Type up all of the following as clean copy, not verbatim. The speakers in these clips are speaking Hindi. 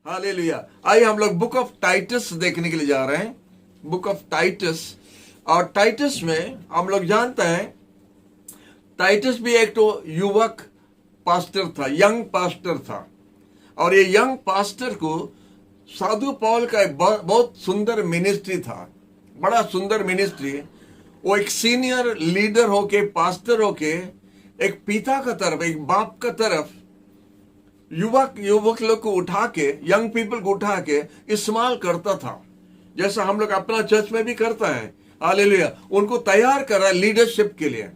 हालेलुया। आइए हम लोग बुक ऑफ टाइटस देखने के लिए जा रहे हैं। बुक ऑफ टाइटस, और टाइटस में हम लोग जानते हैं टाइटस भी एक तो युवक पास्टर था, यंग पास्टर था। और ये यंग पास्टर को साधु पौल का एक बहुत सुंदर मिनिस्ट्री था, बड़ा सुंदर मिनिस्ट्री। वो एक सीनियर लीडर होके, पास्टर होके, एक पिता का तरफ, एक बाप का तरफ युवक लोग को उठा के, यंग पीपल को उठा के इस्तेमाल करता था, जैसा हम लोग अपना चर्च में भी करता है। हालेलुया। उनको तैयार कर रहा है लीडरशिप के लिए।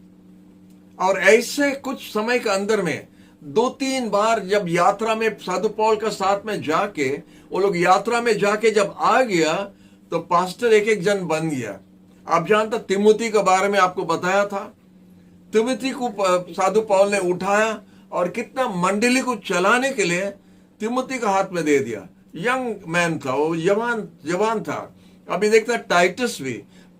और ऐसे कुछ समय के अंदर में 2-3 बार जब यात्रा में साधु पौल का साथ में जाके, वो लोग यात्रा में जाके जब आ गया तो पास्टर एक एक जन बन गया। आप जानते तिमुथी के बारे में आपको बताया था। तिमुथी को साधु पौल ने उठाया और कितना मंडली को चलाने के लिए तिमुथी का हाथ में दे दिया। यंग मैन था वो, जवान था। अभी देखता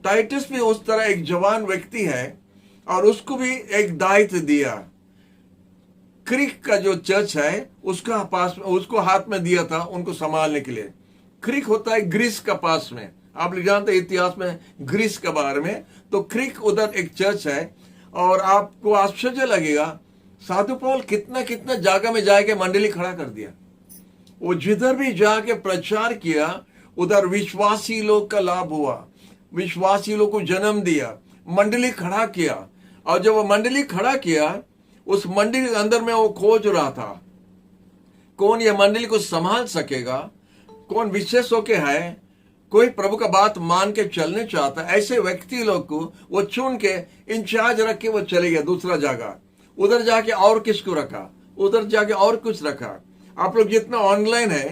टाइटस भी उस तरह एक जवान व्यक्ति है, और उसको भी एक दायित्व दिया। क्रीक का जो चर्च है उसका पास में, उसको हाथ में दिया था उनको संभालने के लिए। क्रीक होता है ग्रीस का पास में, आप लोग जानते हैं इतिहास में ग्रीस के बारे में। तो क्रीक उधर एक चर्च है, और आपको आश्चर्य लगेगा साधु पौल कितना कितना जगह में जाके मंडली खड़ा कर दिया। वो जिधर भी जाके प्रचार किया उधर विश्वासी लोग का लाभ हुआ, विश्वासी लोग को जन्म दिया, मंडली खड़ा किया। और जब वो मंडली खड़ा किया, उस मंडली के अंदर में वो खोज रहा था कौन ये मंडली को संभाल सकेगा, कौन विशेष होके है, कोई प्रभु का बात मान के चलने चाहता है। ऐसे व्यक्ति लोग को वो चुन के इंचार्ज रख के वो चले गया दूसरा जगह। उधर जाके और किसको रखा, उधर जाके और कुछ रखा। आप लोग जितना ऑनलाइन है,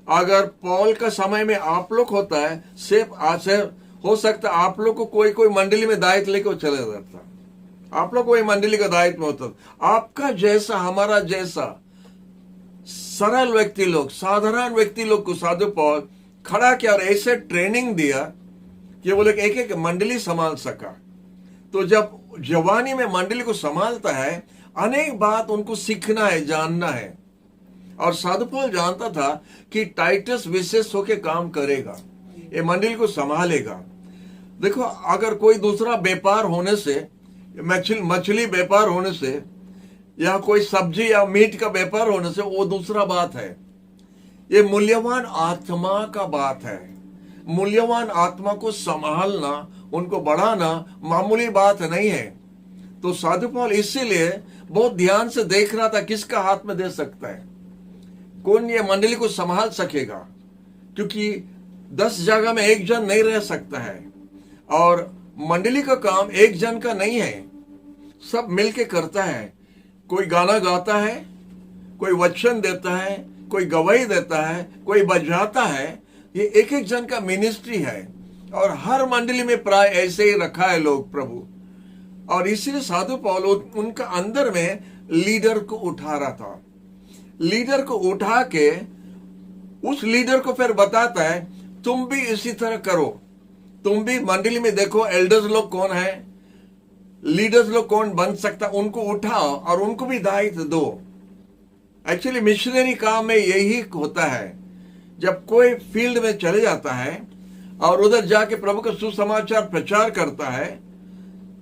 अगर पौल का समय में आप लोग होता है, सिर्फ आज हो सकता है आप लोग को कोई मंडली में दायित्व लेके वो चले जाता, आप लोग कोई मंडली का दायित्व में होता। आपका जैसा, हमारा जैसा सरल व्यक्ति लोग, साधारण व्यक्ति लोग को साधु पौल खड़ा किया और ऐसे ट्रेनिंग दिया कि वो लोग एक एक मंडली संभाल सका। तो जब जवानी में मंडली को संभालता है, अनेक बात उनको सीखना है, जानना है। और साधु पौल जानता था कि टाइटस विशेष होकर काम करेगा, ये मंडली को संभालेगा। देखो, अगर कोई दूसरा व्यापार होने से, मछली व्यापार होने से, या कोई सब्जी या मीट का व्यापार होने से, वो दूसरा बात है। ये मूल्यवान आत्मा का बात है। मूल्यवान आत्मा को संभालना, उनको बढ़ाना मामूली बात नहीं है। तो साधु पौल इसीलिए बहुत ध्यान से देख रहा था किसका हाथ में दे सकता है, कौन ये मंडली को संभाल सकेगा। क्योंकि 10 जगह में एक जन नहीं रह सकता है, और मंडली का काम एक जन का नहीं है, सब मिलके करता है। कोई गाना गाता है, कोई वचन देता है, कोई गवाही देता है, कोई बजाता है। ये एक एक जन का मिनिस्ट्री है, और हर मंडली में प्राय ऐसे ही रखा है लोग प्रभु। और इसीलिए साधु पौल उनका अंदर में लीडर को उठा रहा था। लीडर को उठा के उस लीडर को फिर बताता है, तुम भी इसी तरह करो, तुम भी मंडली में देखो एल्डर्स लोग कौन है, लीडर्स लोग कौन बन सकता, उनको उठाओ और उनको भी दायित्व दो। एक्चुअली मिशनरी काम में यही होता है। जब कोई फील्ड में चले जाता है और उधर जाके प्रभु का सुसमाचार प्रचार करता है,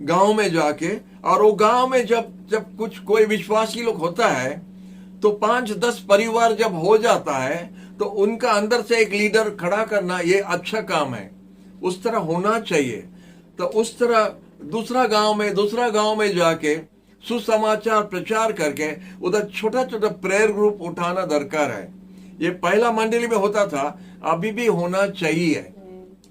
गांव में जाके, और वो गांव में जब कुछ कोई विश्वासी लोग होता है, तो 5-10 परिवार जब हो जाता है, तो उनका अंदर से एक लीडर खड़ा करना ये अच्छा काम है, उस तरह होना चाहिए। तो उस तरह दूसरा गांव में जाके सुसमाचार प्रचार करके उधर छोटा छोटा प्रेयर ग्रुप उठाना दरकार है। ये पहला मंडली में होता था, अभी भी होना चाहिए।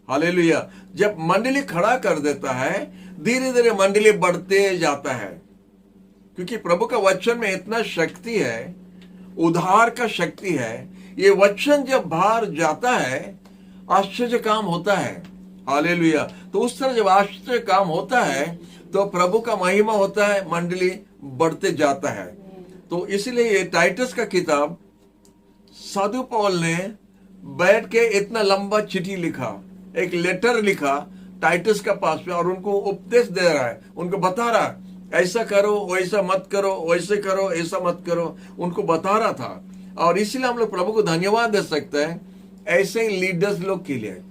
हालेलुया। जब मंडली खड़ा कर देता है, धीरे धीरे मंडली बढ़ते जाता है, क्योंकि प्रभु का वचन में इतना शक्ति है, उद्धार का शक्ति है। ये वचन जब बाहर जाता है, आश्चर्य काम होता है। हालेलुया। तो उस तरह जब आश्चर्य काम होता है, तो प्रभु का महिमा होता है, मंडली बढ़ते जाता है। तो इसलिए ये टाइटस का किताब साधु पौल ने बैठ के इतना लंबा चिट्ठी लिखा, एक लेटर लिखा टाइटस का पास में, और उनको उपदेश दे रहा है, उनको बता रहा है ऐसा करो, वैसा मत करो, वैसे करो, ऐसा मत करो, उनको बता रहा था। और इसीलिए हम लोग प्रभु को धन्यवाद दे सकते हैं ऐसे ही लीडर्स लोग के लिए।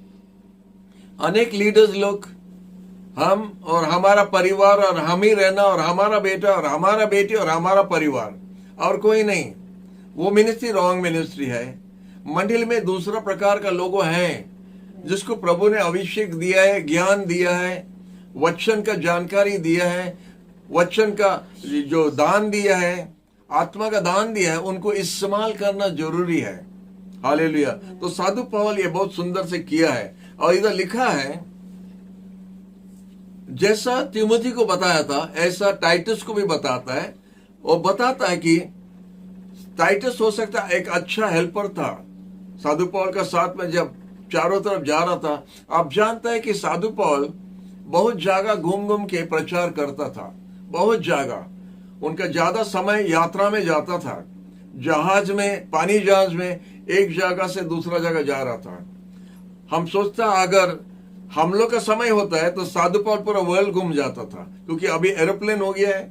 अनेक लीडर्स लोग हम और हमारा परिवार और हम ही रहना और हमारा बेटा और हमारा बेटी और हमारा परिवार और कोई नहीं, वो मिनिस्ट्री रॉन्ग मिनिस्ट्री है। मंडली में दूसरा प्रकार का लोग हैं जिसको प्रभु ने अभिषेक दिया है, ज्ञान दिया है, वचन का जानकारी दिया है, वचन का जो दान दिया है, आत्मा का दान दिया है, उनको इस्तेमाल करना जरूरी है। हालेलुया। तो साधु पौल ये बहुत सुंदर से किया है और इधर लिखा है जैसा तिमोथी को बताया था ऐसा टाइटस को भी बताता है, और बताता है कि टाइटस हो सकता है एक अच्छा हेल्पर था साधु पौल का साथ में जब चारों तरफ जा रहा था। आप जानते हैं कि साधु पौल बहुत जगह घूम घूम के प्रचार करता था, बहुत जगह उनका ज्यादा समय यात्रा में जाता था, जहाज में, पानी जहाज में एक जगह से दूसरा जगह जा रहा था। हम सोचता अगर हम लोग का समय होता है तो साधु पौल पूरा वर्ल्ड घूम जाता था, क्योंकि अभी एरोप्लेन हो गया है,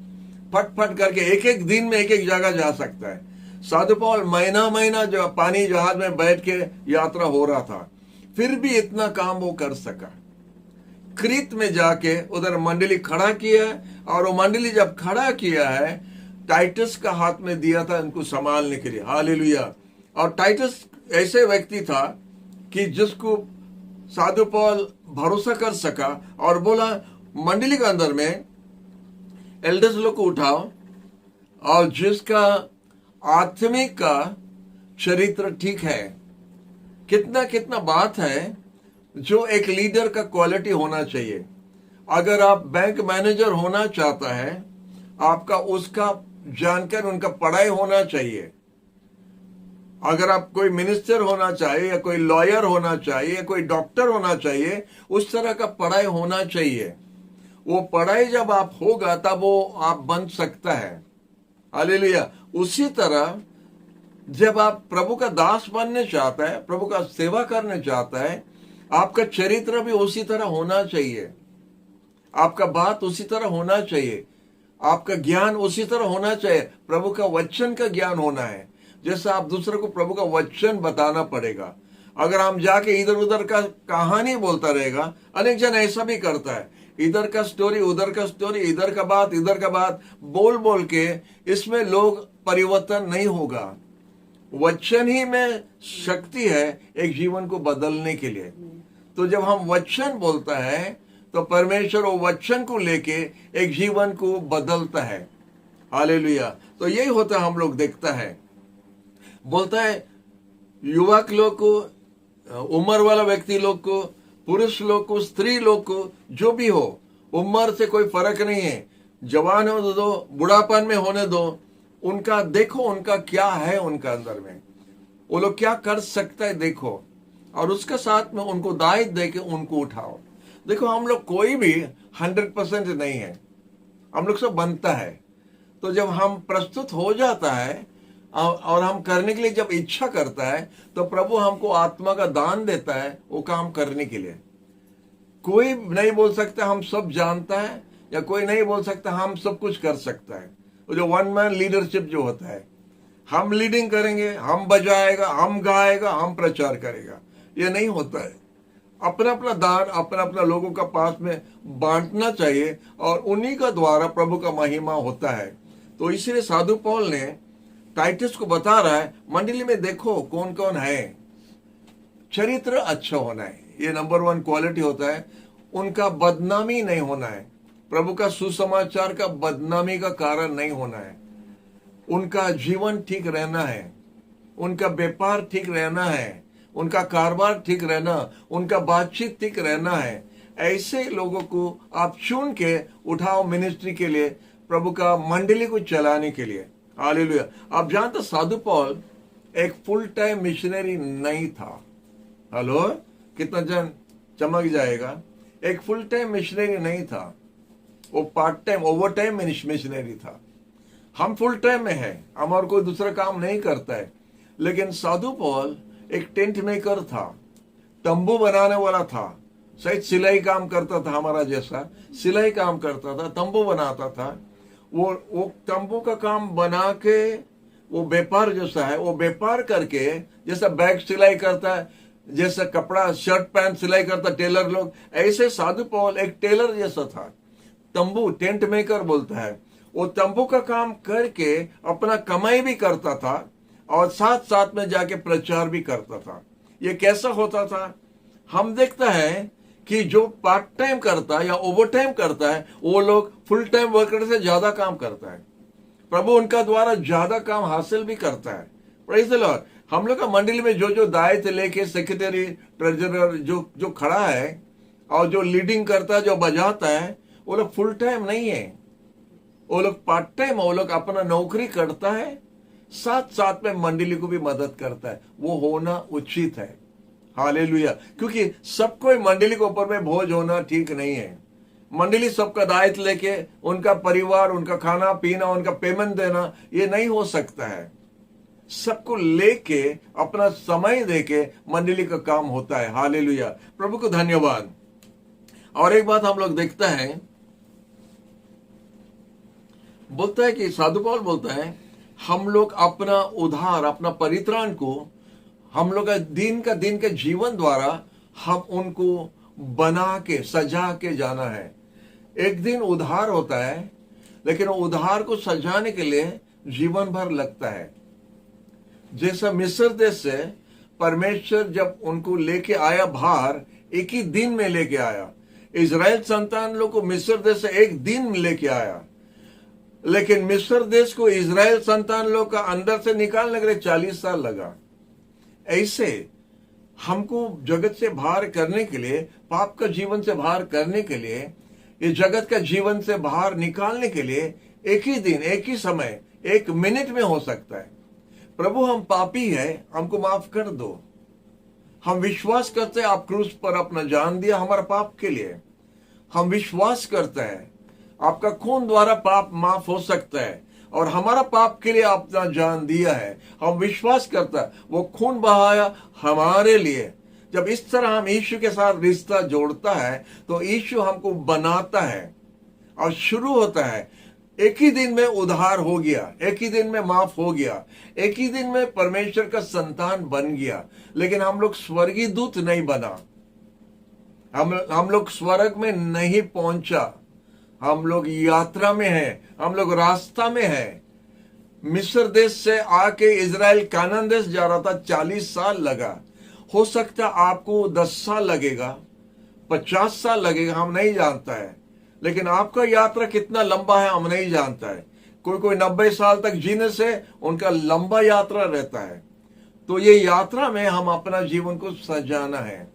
फट फट करके एक एक दिन में एक एक जगह जा सकता है। साधु पौल महीना महीना जो पानी जहाज में बैठ के यात्रा हो रहा था, फिर भी इतना काम वो कर सका। क्रीत में जाके उधर मंडली खड़ा किया, और वो मंडली जब खड़ा किया है टाइटस का हाथ में दिया था उनको संभालने के लिए। हालेलुया। और टाइटस ऐसे व्यक्ति था कि जिसको साधु पौल भरोसा कर सका और बोला मंडली के अंदर में एल्डर्स लोग को उठाओ और जिसका आत्मिक का चरित्र ठीक है। कितना कितना बात है जो एक लीडर का क्वालिटी होना चाहिए। अगर आप बैंक मैनेजर होना चाहता है, आपका उसका जानकर उनका पढ़ाई होना चाहिए। अगर आप कोई मिनिस्टर होना चाहिए या कोई लॉयर होना चाहिए या कोई डॉक्टर होना चाहिए, उस तरह का पढ़ाई होना चाहिए। वो पढ़ाई जब आप होगा तब वो आप बन सकता है। हालेलुया। उसी तरह जब आप प्रभु का दास बनने चाहता है, प्रभु का सेवा करने चाहता है, आपका चरित्र भी उसी तरह होना चाहिए, आपका बात उसी तरह होना चाहिए, आपका ज्ञान उसी तरह होना चाहिए। प्रभु का वचन का ज्ञान होना है, जैसा आप दूसरे को प्रभु का वचन बताना पड़ेगा। अगर हम जाके इधर उधर का कहानी बोलता रहेगा, अनेक जन ऐसा भी करता है, इधर का स्टोरी उधर का स्टोरी, इधर का बात बोल बोल के, इसमें लोग परिवर्तन नहीं होगा। वचन ही में शक्ति है एक जीवन को बदलने के लिए। तो जब हम वचन बोलता है तो परमेश्वर वो वचन को लेके एक जीवन को बदलता है। हालेलुया। तो यही होता है, हम लोग देखता है, बोलता है युवक लोग को, उम्र वाला व्यक्ति लोग को, पुरुष लोग को, स्त्री लोग को, जो भी हो, उम्र से कोई फर्क नहीं है। जवान हो दो, बुढ़ापन में होने दो, उनका देखो उनका क्या है, उनका अंदर में वो लोग क्या कर सकता है देखो, और उसके साथ में उनको दायित्व दे के उनको उठाओ। देखो हम लोग कोई भी 100% नहीं है, हम लोग सब बनता है। तो जब हम प्रस्तुत हो जाता है और हम करने के लिए जब इच्छा करता है, तो प्रभु हमको आत्मा का दान देता है वो काम करने के लिए। कोई नहीं बोल सकता हम सब जानता है, या कोई नहीं बोल सकता हम सब कुछ कर सकता है। वो जो वन मैन लीडरशिप जो होता है, हम लीडिंग करेंगे, हम बजाएगा, हम गाएगा, हम प्रचार करेगा, ये नहीं होता है। अपना अपना दान अपना अपना लोगों का पास में बांटना चाहिए, और उन्हीं का द्वारा प्रभु का महिमा होता है। तो इसलिए साधु पौल ने टाइटस को बता रहा है, मंडली में देखो कौन कौन है, चरित्र अच्छा होना है, ये नंबर 1 क्वालिटी होता है। उनका बदनामी नहीं होना है, प्रभु का सुसमाचार का बदनामी का कारण नहीं होना है। उनका जीवन ठीक रहना है, उनका व्यापार ठीक रहना है, उनका कारोबार ठीक रहना, उनका बातचीत ठीक रहना है। ऐसे लोगों को आप चुन के उठाओ मिनिस्ट्री के लिए, प्रभु का मंडली को चलाने के लिए। हालेलुया। आप जानते साधु पौल एक फुल टाइम मिशनरी नहीं था। हेलो, कितना जन चमक जाएगा। एक फुल टाइम मिशनरी नहीं था, वो part time over time missionary था। हम फुल टाइम में है, हम और कोई दूसरा काम नहीं करता है। लेकिन साधु पौल एक टेंट मेकर था, तंबू बनाने वाला था, शायद सिलाई काम करता था, हमारा जैसा सिलाई काम करता था, तंबू बनाता था। वो तंबू का काम बना के वो व्यापार जैसा है, वो व्यापार करके जैसा बैग सिलाई करता है, जैसा कपड़ा शर्ट पैंट सिलाई करता टेलर लोग, ऐसे साधु पौल एक टेलर जैसा था। तंबू, टेंट मेकर बोलता है, वो तंबू का काम करके अपना कमाई भी करता था और साथ साथ में जाके प्रचार भी करता था। ये कैसा होता था? हम देखता है कि जो पार्ट टाइम करता है या ओवर टाइम करता है, वो लोग फुल टाइम वर्कर से ज्यादा काम करता है। प्रभु उनका द्वारा ज्यादा काम हासिल भी करता है। Praise the Lord. हम लोग का मंडली में जो दायित्व लेके सेक्रेटरी, ट्रेजरर जो खड़ा है और जो लीडिंग करता है, जो बजाता है, वो लोग फुल टाइम नहीं है, वो लोग पार्ट टाइम, वो लोग अपना नौकरी करता है, साथ साथ में मंडली को भी मदद करता है। वो होना उचित है। हालेलुया। क्योंकि सबको मंडली के ऊपर में बोझ होना ठीक नहीं है। मंडली सबका दायित्व लेके उनका परिवार, उनका खाना पीना, उनका पेमेंट देना, ये नहीं हो सकता है। सबको लेके अपना समय देके मंडली का काम होता है। हालेलुया, प्रभु को धन्यवाद। और एक बात हम लोग देखते हैं, बोलता है कि साधु पौल बोलता है, हम लोग अपना उद्धार, अपना परित्राण को हम लोग का दिन के जीवन द्वारा हम उनको बना के, सजा के जाना है। एक दिन उद्धार होता है, लेकिन उद्धार को सजाने के लिए जीवन भर लगता है। जैसा मिस्र देश से परमेश्वर जब उनको लेके आया बाहर, एक ही दिन में लेके आया। इजराइल संतान लोग को मिस्र देश से एक दिन में लेके आया, लेकिन मिस्र देश को इजराइल संतान लोग का अंदर से निकालने के लिए 40 साल लगा। ऐसे हमको जगत से बाहर करने के लिए, पाप का जीवन से बाहर करने के लिए, ये जगत का जीवन से बाहर निकालने के लिए एक ही दिन, एक ही समय, एक मिनट में हो सकता है। प्रभु हम पापी है, हमको माफ कर दो। हम विश्वास करते हैं आप क्रूस पर अपना जान दिया हमारा पाप के लिए। हम विश्वास करते हैं आपका खून द्वारा पाप माफ हो सकता है और हमारा पाप के लिए आपने जान दिया है। हम विश्वास करता है वो खून बहाया हमारे लिए। जब इस तरह हम यीशु के साथ रिश्ता जोड़ता है तो यीशु हमको बनाता है और शुरू होता है। एक ही दिन में उद्धार हो गया, एक ही दिन में माफ हो गया, एक ही दिन में परमेश्वर का संतान बन गया। लेकिन हम लोग स्वर्गीय दूत नहीं बना, हम लोग स्वर्ग में नहीं पहुंचा। हम लोग यात्रा में हैं, हम लोग रास्ता में हैं। मिस्र देश से आके इजराइल कानान देश जा रहा था, 40 साल लगा। हो सकता आपको 10 साल लगेगा, 50 साल लगेगा, हम नहीं जानता है। लेकिन आपका यात्रा कितना लंबा है हम नहीं जानता है। कोई 90 साल तक जीने से उनका लंबा यात्रा रहता है। तो ये यात्रा में हम अपना जीवन को सजाना है।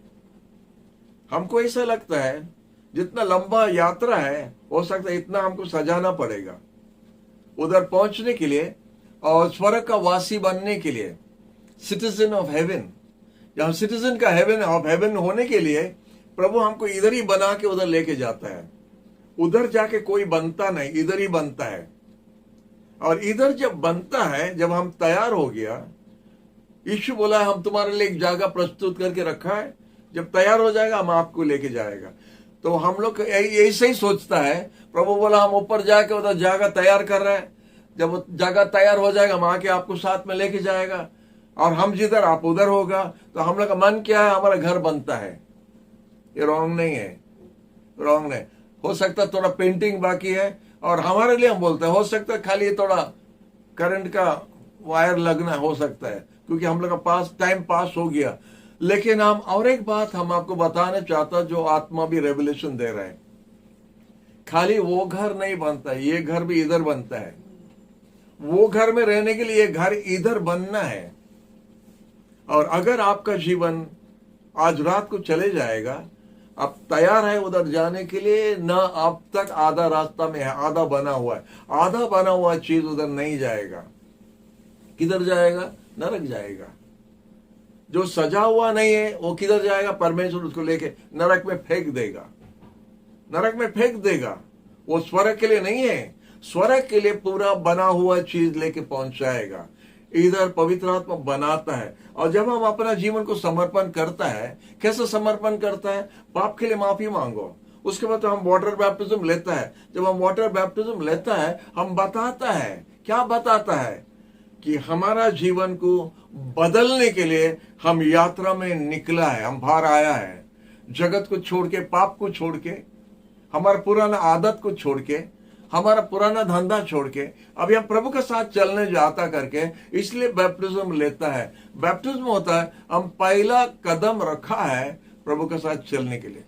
हमको ऐसा लगता है जितना लंबा यात्रा है, हो सकता है इतना हमको सजाना पड़ेगा उधर पहुंचने के लिए और स्वर्ग का वासी बनने के लिए, सिटीजन ऑफ हेवन। जहां सिटीजन का हेवन ऑफ हेवन होने के लिए प्रभु हमको इधर ही बना के उधर लेके जाता है। उधर जाके कोई बनता नहीं, इधर ही बनता है। और इधर जब बनता है, जब हम तैयार हो गया, यीशु बोला हम तुम्हारे लिए एक जगह प्रस्तुत करके रखा है, जब तैयार हो जाएगा हम आपको लेके जाएगा। तो हम लोग ऐसे ही सोचता है। प्रभु बोला हम ऊपर जाके उधर जगह तैयार कर रहे हैं, जब जगह तैयार हो जाएगा हम आके आपको साथ में लेके जाएगा और हम जिधर आप उधर होगा। तो हम लोग का मन क्या है, हमारा घर बनता है। ये रॉन्ग नहीं है, रॉन्ग नहीं। हो सकता है थोड़ा पेंटिंग बाकी है और हमारे लिए हम बोलते हैं हो सकता है खाली थोड़ा करंट का वायर लगना हो सकता है, क्योंकि हम लोग का पास टाइम पास हो गया। लेकिन हम और एक बात हम आपको बताना चाहता, जो आत्मा भी रेवलेशन दे रहे हैं, खाली वो घर नहीं बनता है, ये घर भी इधर बनता है। वो घर में रहने के लिए घर इधर बनना है। और अगर आपका जीवन आज रात को चले जाएगा, आप तैयार है उधर जाने के लिए ना, अब तक आधा रास्ता में है, आधा बना हुआ है। आधा बना हुआ चीज उधर नहीं जाएगा। किधर जाएगा? नरक जाएगा। जो सजा हुआ नहीं है वो किधर जाएगा? परमेश्वर उसको लेके नरक में फेंक देगा, नरक में फेंक देगा। वो स्वर्ग के लिए नहीं है, स्वर्ग के लिए पूरा बना हुआ चीज लेके पहुंचाएगा। इधर पवित्र आत्मा बनाता है। और जब हम अपना जीवन को समर्पण करता है, कैसे समर्पण करता है? पाप के लिए माफी मांगो, उसके बाद तो हम वाटर बैप्टिज्म लेता है। जब हम वाटर बैप्टिज्म लेता है, हम बताता है, क्या बताता है? कि हमारा जीवन को बदलने के लिए हम यात्रा में निकला है, हम बाहर आया है। जगत को छोड़ के, पाप को छोड़ के, हमारा पुराना आदत को छोड़ के, हमारा पुराना धंधा छोड़ के अभी हम प्रभु के साथ चलने जाता करके, इसलिए बैप्टिज्म लेता है। बैप्टिज्म होता है हम पहला कदम रखा है प्रभु के साथ चलने के लिए।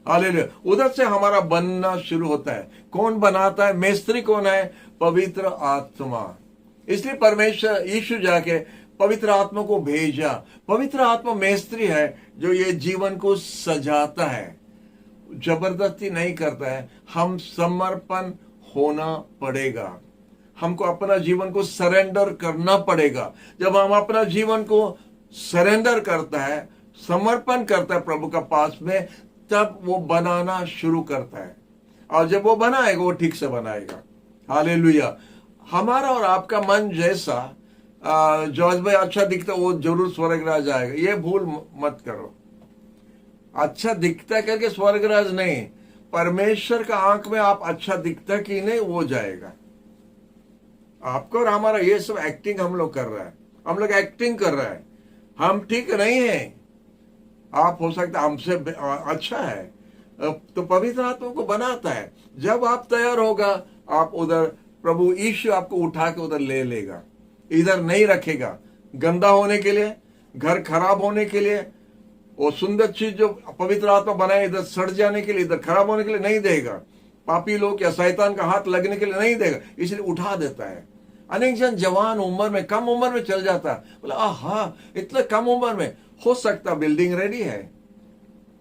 हालेलुया। उधर से हमारा बनना शुरू होता है। कौन बनाता है? मिस्त्री कौन है? पवित्र आत्मा। इसलिए परमेश्वर यीशु जाके पवित्र आत्मा को भेजा। पवित्र आत्मा मिस्त्री है जो ये जीवन को सजाता है, जबरदस्ती नहीं करता है। हम समर्पण होना पड़ेगा, हमको अपना जीवन को सरेंडर करना पड़ेगा। जब हम अपना जीवन को सरेंडर करता है, समर्पण करता है प्रभु का पास में, तब वो बनाना शुरू करता है। और जब वो बनाएगा वो ठीक से बनाएगा। हालेलुया। हमारा और आपका मन जैसा जॉर्ज भाई अच्छा दिखता वो जरूर स्वर्गराज आएगा, ये भूल मत करो। अच्छा दिखता करके स्वर्गराज नहीं, परमेश्वर का आंख में आप अच्छा दिखता कि नहीं वो जाएगा। आपको और हमारा ये सब एक्टिंग हम लोग कर रहा है, हम लोग एक्टिंग कर रहा है, हम ठीक नहीं है। आप हो सकता हमसे अच्छा है, तो पवित्र आत्मा को बनाता है। जब आप तैयार होगा, आप उधर प्रभु यीशु आपको उठा के उधर ले लेगा, इधर नहीं रखेगा। गंदा होने के लिए, घर खराब होने के लिए, वो सुंदर चीज जो पवित्र आत्मा बनाए इधर सड़ जाने के लिए, इधर खराब होने के लिए नहीं देगा। पापी लोग या शैतान का हाथ लगने के लिए नहीं देगा, इसलिए उठा देता है। अनेक जन जवान उम्र में, कम उम्र में चल जाता है, बोला आहा इतने कम उम्र में, हो सकता बिल्डिंग रेडी है,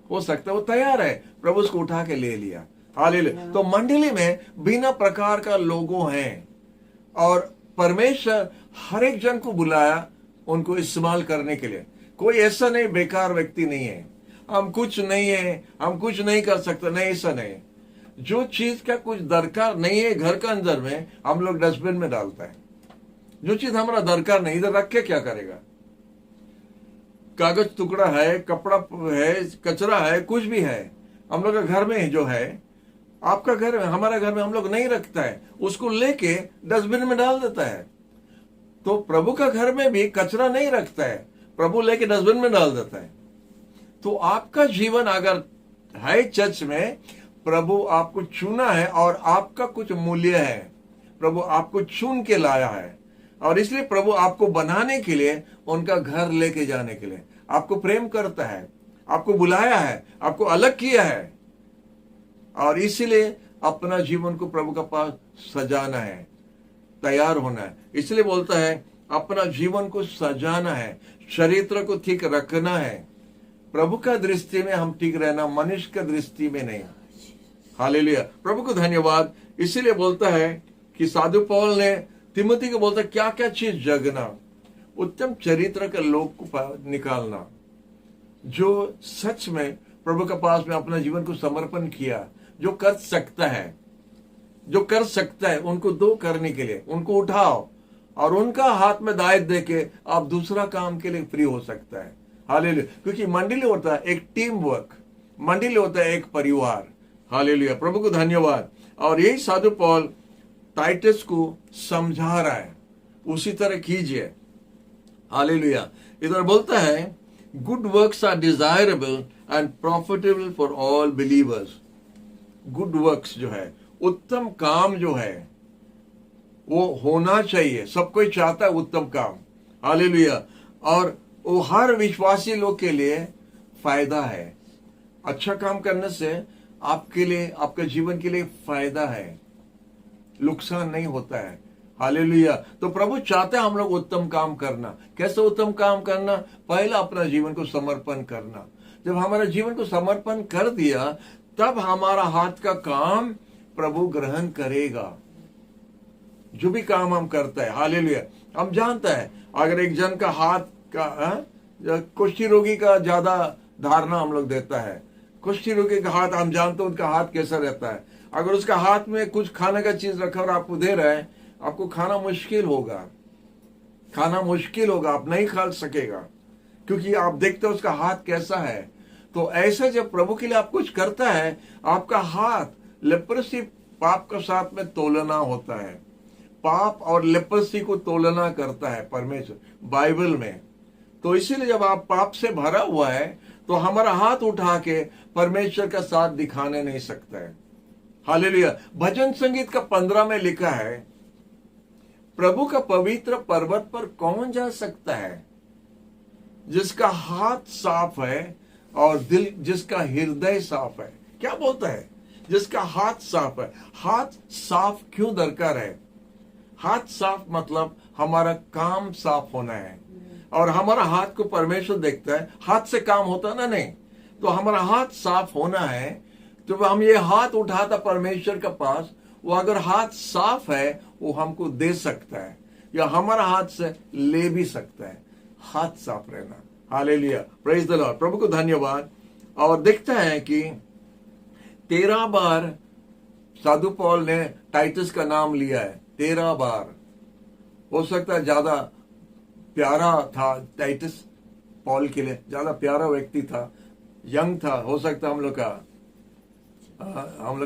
हो सकता वो तैयार है, प्रभु उसको उठा के ले लिया। हालेलुया। तो मंडली में बिना प्रकार का लोगों हैं और परमेश्वर हर एक जन को बुलाया उनको इस्तेमाल करने के लिए। कोई ऐसा नहीं बेकार व्यक्ति नहीं है, हम कुछ नहीं है, हम कुछ नहीं कर सकते, नहीं, ऐसा नहीं। जो चीज का कुछ दरकार नहीं है घर का अंदर में, हम लोग डस्टबिन में डालता है। जो चीज हमारा दरकार नहीं, इधर रख के क्या करेगा? कागज टुकड़ा है, कपड़ा है, कचरा है, कुछ भी है, हम लोग का घर में जो है, आपका घर में, हमारा घर में हम लोग नहीं रखता है, उसको लेके डस्टबिन में डाल देता है। तो प्रभु का घर में भी कचरा नहीं रखता है, प्रभु लेके डस्टबिन में डाल देता है। तो आपका जीवन अगर है चर्च में, प्रभु आपको चुना है और आपका कुछ मूल्य है, प्रभु आपको चुन के लाया है, और इसलिए प्रभु आपको बनाने के लिए, उनका घर लेके जाने के लिए आपको प्रेम करता है, आपको बुलाया है, आपको अलग किया है, और इसीलिए अपना जीवन को प्रभु का पास सजाना है, तैयार होना है। इसलिए बोलता है अपना जीवन को सजाना है, चरित्र को ठीक रखना है। प्रभु का दृष्टि में हम ठीक रहना, मनुष्य का दृष्टि में नहीं। हालेलुया। प्रभु को धन्यवाद। इसीलिए बोलता है कि साधु पौल ने तिमोथी को बोलता है क्या क्या चीज जगना, उत्तम चरित्र के लोग को निकालना, जो सच में प्रभु के पास में अपना जीवन को समर्पण किया, जो कर सकता है, जो कर सकता है, उनको दो करने के लिए, उनको उठाओ और उनका हाथ में दायित्व देके आप दूसरा काम के लिए फ्री हो सकता है। हालेलुया। क्योंकि मंडली होता है एक टीम वर्क, मंडली होता है एक परिवार। हालेलुया। प्रभु को धन्यवाद। और यही साधु पौल टाइटस को समझा रहा है, उसी तरह कीजिए। हालेलुया। इधर बोलता है good works are desirable and profitable for all believers. Good works जो है, उत्तम काम जो है, वो होना चाहिए। सब कोई चाहता है उत्तम काम। हालेलुया। और वो हर विश्वासी लोग के लिए फायदा है। अच्छा काम करने से आपके लिए, आपके जीवन के लिए फायदा है, नुकसान नहीं होता है। हालेलुया। तो प्रभु चाहते हैं हम लोग उत्तम काम करना। कैसे उत्तम काम करना? पहला अपना जीवन को समर्पण करना। जब हमारा जीवन को समर्पण कर दिया, तब हमारा हाथ का काम प्रभु ग्रहण करेगा। जो भी काम हम करते हैं, हालेलुया। हम जानते हैं अगर एक जन का हाथ का, कुष्ठी रोगी का ज्यादा धारणा हम लोग देता है। कुष्ठी रोगी का हाथ, हम जानते हैं उनका हाथ कैसा रहता है। अगर उसका हाथ में कुछ खाने का चीज रखा और आपको दे रहा है, आपको खाना मुश्किल होगा, खाना मुश्किल होगा, आप नहीं खा सकेगा, क्योंकि आप देखते हो उसका हाथ कैसा है। तो ऐसे जब प्रभु के लिए आप कुछ करता है, आपका हाथ लेप्रोसी पाप के साथ में तोलना होता है। पाप और लेप्रोसी को तुलना करता है परमेश्वर बाइबल में। तो इसीलिए जब आप पाप से भरा हुआ है तो हमारा हाथ उठा के परमेश्वर का साथ दिखाने नहीं सकता है। हालेलुया। भजन संगीत का 15 में लिखा है, प्रभु का पवित्र पर्वत पर कौन जा सकता है, जिसका हाथ साफ है और दिल, जिसका हृदय साफ है। क्या बोलता है? जिसका हाथ साफ है। हाथ साफ क्यों दरकार है? हाथ साफ मतलब हमारा काम साफ होना है, और हमारा हाथ को परमेश्वर देखता है। हाथ से काम होता ना, नहीं। तो हमारा हाथ साफ होना है। तो हम ये हाथ उठाता परमेश्वर के पास, वो अगर हाथ साफ है वो हमको दे सकता है, या हमारा हाथ से ले भी सकता है। हाथ साफ रहना। Hallelujah, praise the Lord. प्रभु को धन्यवाद। और देखते हैं कि 13 बार साधु पौल ने टाइटस का नाम लिया है। 13 बार। हो सकता है ज्यादा प्यारा था टाइटस पॉल के लिए, ज्यादा प्यारा व्यक्ति था, यंग था। हो सकता है हम लोग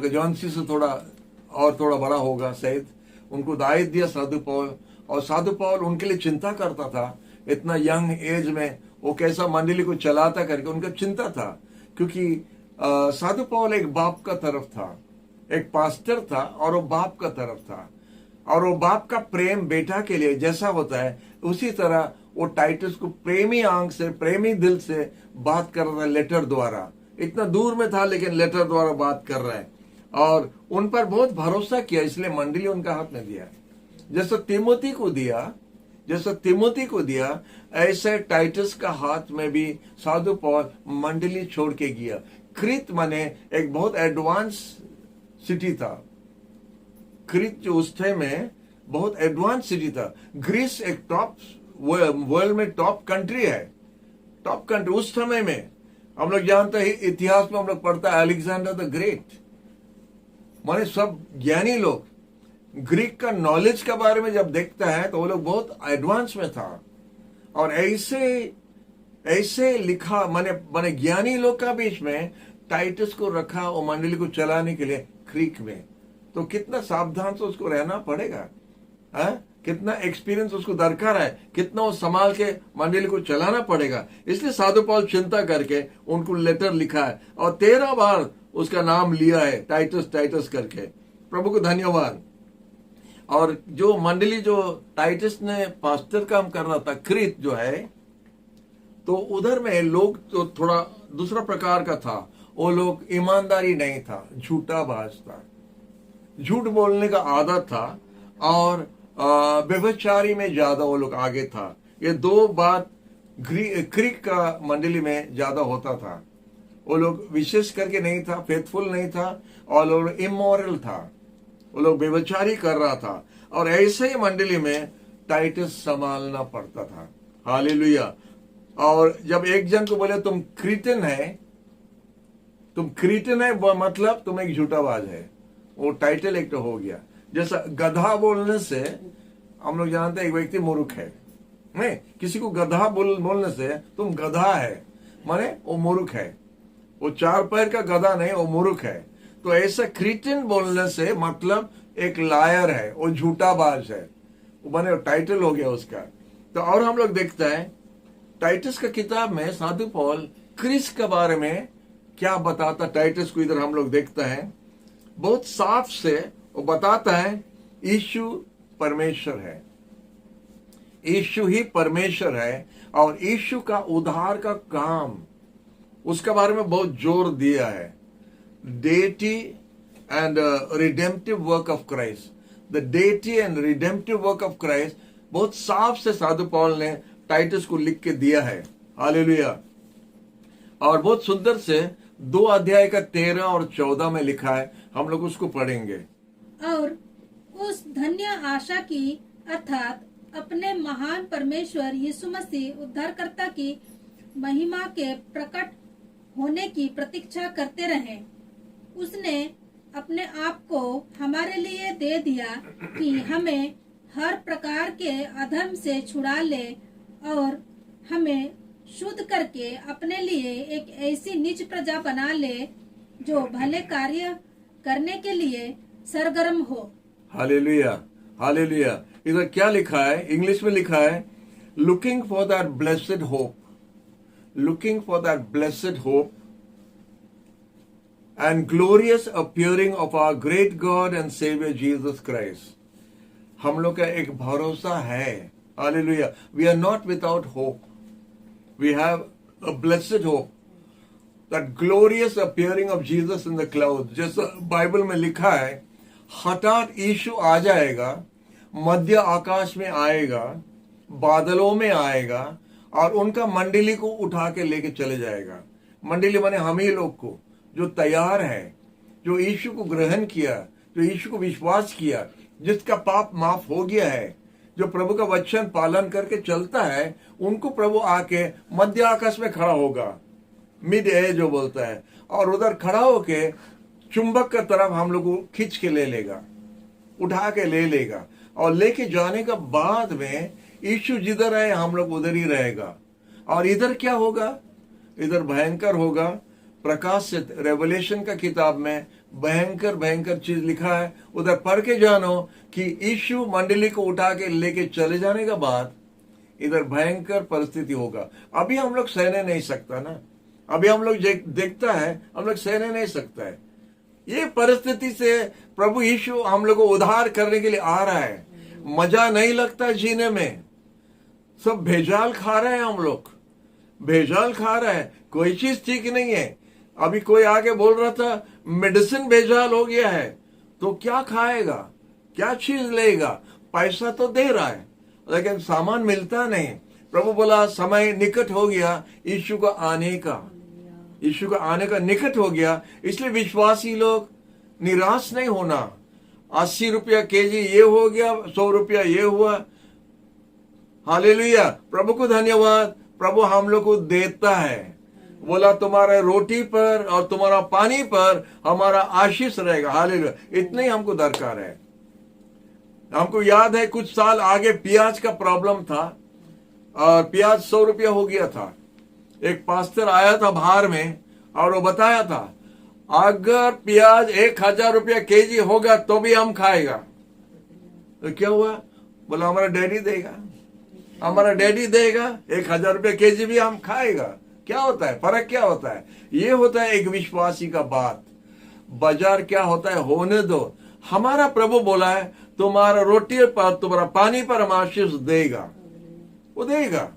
का जॉन्सी से थोड़ा बड़ा होगा शायद। उनको दायित्व दिया साधु पौल, और साधु पौल उनके लिए चिंता करता था। इतना यंग एज में वो कैसा मंडली को चलाता करके उनका चिंता था, क्योंकि साधु पौल एक बाप का तरफ था, एक पास्टर था, और वो बाप का तरफ था। और वो बाप का प्रेम बेटा के लिए जैसा होता है, उसी तरह वो टाइटस को प्रेमी आंख से, प्रेमी दिल से बात कर रहा है। लेटर द्वारा, इतना दूर में था लेकिन लेटर द्वारा बात कर रहा है, और उन पर बहुत भरोसा किया, इसलिए मंडली उनका हाथ में दिया। जैसा तिमोथी को दिया ऐसे टाइटस का हाथ में भी साधु पौल मंडली छोड़ के गया। क्रीत माने एक बहुत एडवांस सिटी था। क्रीत जो उस टाइम में बहुत एडवांस सिटी था। ग्रीस एक टॉप, वर्ल्ड में टॉप कंट्री है। टॉप कंट्री उस समय में हम लोग जानते हैं, इतिहास में हम लोग पढ़ता है अलेक्जेंडर द ग्रेट, माने सब ज्ञानी लोग ग्रीक का नॉलेज के बारे में जब देखता है तो वो लोग बहुत एडवांस में था। और ऐसे लिखा माने ज्ञानी लोग का बीच में टाइटस को रखा और मंडली को चलाने के लिए क्रीक में। तो कितना सावधान से उसको रहना पड़ेगा, कितना एक्सपीरियंस उसको दरकार है, कितना वो संभाल के मंडली को चलाना पड़ेगा। इसलिए साधु पौल चिंता करके उनको लेटर लिखा है, और 13 बार उसका नाम लिया है, टाइटस करके। प्रभु को धन्यवाद। और जो मंडली जो टाइटस ने पास्टर काम कर रहा था, क्रीत जो है, तो उधर में लोग तो थोड़ा दूसरा प्रकार का था। वो लोग ईमानदारी नहीं था, झूठा बाज था, झूठ बोलने का आदत था, और व्यभिचारी में ज्यादा वो लोग आगे था। ये दो बात क्रीक का मंडली में ज्यादा होता था। वो लोग विशेष करके नहीं था, फेथफुल नहीं था, और लोग इमोरल था, वो लोग व्यभिचारी कर रहा था। और ऐसे ही मंडली में टाइटस संभालना पड़ता था। हालेलुया। और जब एक जन को बोले तुम क्रीटन है मतलब तुम एक झूठाबाज है, वो टाइटल एक तो हो गया। जैसा गधा बोलने से हम लोग जानते हैं एक व्यक्ति मूर्ख है, नहीं, किसी को गधा बोलने से तुम गधा है माने वो मूर्ख है, वो 4 पैर का गधा नहीं, वो मूर्ख है। तो ऐसा क्रीटन बोलने से मतलब एक लायर है, वो झूठाबाज है, वो माने टाइटल हो गया उसका। तो और हम लोग देखते हैं टाइटस का किताब में साधु पौल क्रिस के बारे में क्या बताता टाइटस को। इधर हम लोग देखते हैं बहुत साफ से वो बताता है, यीशु परमेश्वर है, यीशु ही परमेश्वर है, और यीशु का उद्धार का काम उसके बारे में बहुत जोर दिया है। Deity and redemptive work of Christ, the deity and redemptive work of Christ बहुत साफ से साधु पौल ने टाइटस को लिख के दिया है। हालेलुया। और बहुत सुंदर से 2 अध्याय का 13 और 14 में लिखा है, हम लोग उसको पढ़ेंगे। और उस धन्य आशा की अर्थात अपने महान परमेश्वर यीशु मसीह उद्धारकर्ता की महिमा के प्रकट होने की प्रतीक्षा करते रहे। उसने अपने आप को हमारे लिए दे दिया कि हमें हर प्रकार के अधर्म से छुड़ा ले और हमें शुद्ध करके अपने लिए एक ऐसी निज प्रजा बना ले जो भले कार्य करने के लिए सरगर्म हो। Hallelujah, hallelujah. इधर क्या लिखा है, इंग्लिश में लिखा है, looking for that blessed hope, looking for that blessed hope and glorious appearing of our great God and Savior Jesus Christ. हम लोग का एक भरोसा है, hallelujah. We are not without hope. We have a blessed hope. That glorious appearing of Jesus in the clouds. जैसा बाइबल में लिखा है, हठात यीशु आ जाएगा, मध्य आकाश में आएगा, बादलों में आएगा और उनका मंडली को उठा के लेके चले जाएगा। मंडली माने हम ही लोग को, जो तैयार है, जो यीशु को ग्रहण किया, जो यीशु को विश्वास किया, जिसका पाप माफ हो गया है, जो प्रभु का वचन पालन करके चलता है, उनको प्रभु आके मध्य आकाश में खड़ा होगा, मिड एयर जो बोलता है, और उधर खड़ा होके चुंबक का तरफ हम लोग को खींच के ले लेगा, उठा के ले लेगा, और लेके जाने का बाद में यीशु जिधर है हम लोग उधर ही रहेगा। और इधर क्या होगा, इधर भयंकर होगा। प्रकाशित रेवलेशन का किताब में भयंकर भयंकर चीज लिखा है, उधर पढ़ के जानो कि यीशु मंडली को उठा के लेके चले जाने के बाद इधर भयंकर परिस्थिति होगा। अभी हम लोग सहने नहीं सकता ना, अभी हम लोग देखता है, हम लोग सहने नहीं सकता है। ये परिस्थिति से प्रभु यीशु हम लोग को उद्धार करने के लिए आ रहा है। मजा नहीं लगता जीने में, सब भेजाल खा रहे हैं, हम लोग भेजाल खा रहे हैं, कोई चीज ठीक नहीं है। अभी कोई आके बोल रहा था मेडिसिन भेजाल हो गया है, तो क्या खाएगा, क्या चीज लेगा? पैसा तो दे रहा है लेकिन सामान मिलता नहीं। प्रभु बोला समय निकट हो गया यीशु का आने का, यीशु का आने का निकट हो गया। इसलिए विश्वासी लोग निराश नहीं होना। 80 रुपया केजी ये हो गया, 100 रुपया ये हुआ, हालेलुया। प्रभु को धन्यवाद, प्रभु हम लोग को देता है। बोला तुम्हारे रोटी पर और तुम्हारा पानी पर हमारा आशीष रहेगा, हालेलुया। इतने ही हमको दरकार है। हमको याद है कुछ साल आगे प्याज का प्रॉब्लम था और प्याज 100 रुपया हो गया था। एक पास्टर आया था बाहर में और वो बताया था अगर प्याज 1000 रुपया केजी होगा तो भी हम खाएगा। तो क्या हुआ? बोला हमारा डैडी देगा, हमारा डैडी देगा, 1000 रुपया केजी भी हम खाएगा। क्या होता है, फर्क क्या होता है? ये होता है एक विश्वासी का बात। बाजार क्या होता है होने दो। हमारा प्रभु बोला है तुम्हारा रोटी पर तुम्हारा पानी पर हम आशीष देगा, वो देगा।